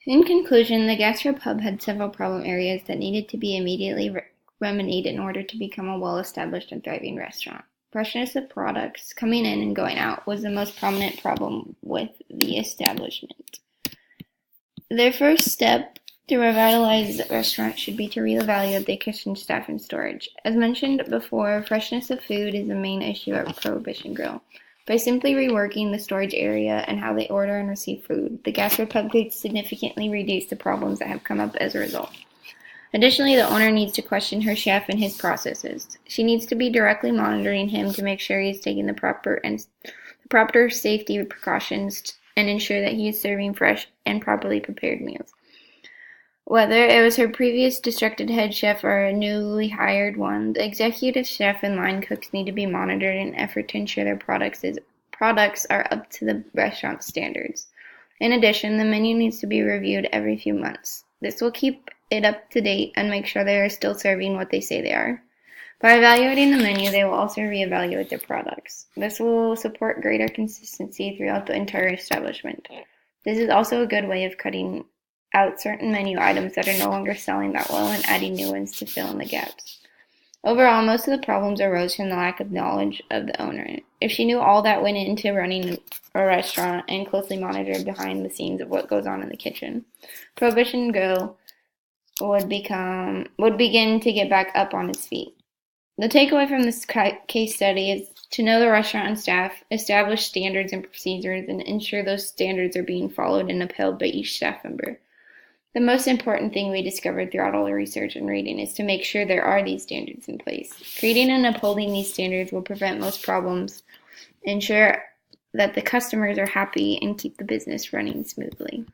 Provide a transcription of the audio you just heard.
In conclusion, the gastropub had several problem areas that needed to be immediately remedied in order to become a well-established and thriving restaurant. Freshness of products coming in and going out was the most prominent problem with the establishment. Their first step to revitalize the restaurant should be to reevaluate the kitchen staff and storage. As mentioned before, freshness of food is the main issue at Prohibition Grill. By simply reworking the storage area and how they order and receive food, the gastropub could significantly reduce the problems that have come up as a result. Additionally, the owner needs to question her chef and his processes. She needs to be directly monitoring him to make sure he is taking the proper safety precautions and ensure that he is serving fresh and properly prepared meals. Whether it was her previous distracted head chef or a newly hired one, the executive chef and line cooks need to be monitored in an effort to ensure their products are up to the restaurant standards. In addition, the menu needs to be reviewed every few months. This will keep it up to date and make sure they are still serving what they say they are. By evaluating the menu, they will also reevaluate their products. This will support greater consistency throughout the entire establishment. This is also a good way of cutting out certain menu items that are no longer selling that well and adding new ones to fill in the gaps. Overall, most of the problems arose from the lack of knowledge of the owner. If she knew all that went into running a restaurant and closely monitored behind the scenes of what goes on in the kitchen, Prohibition Grill would begin to get back up on its feet. The takeaway from this case study is to know the restaurant and staff, establish standards and procedures, and ensure those standards are being followed and upheld by each staff member. The most important thing we discovered throughout all the research and reading is to make sure there are these standards in place. Creating and upholding these standards will prevent most problems, ensure that the customers are happy, and keep the business running smoothly.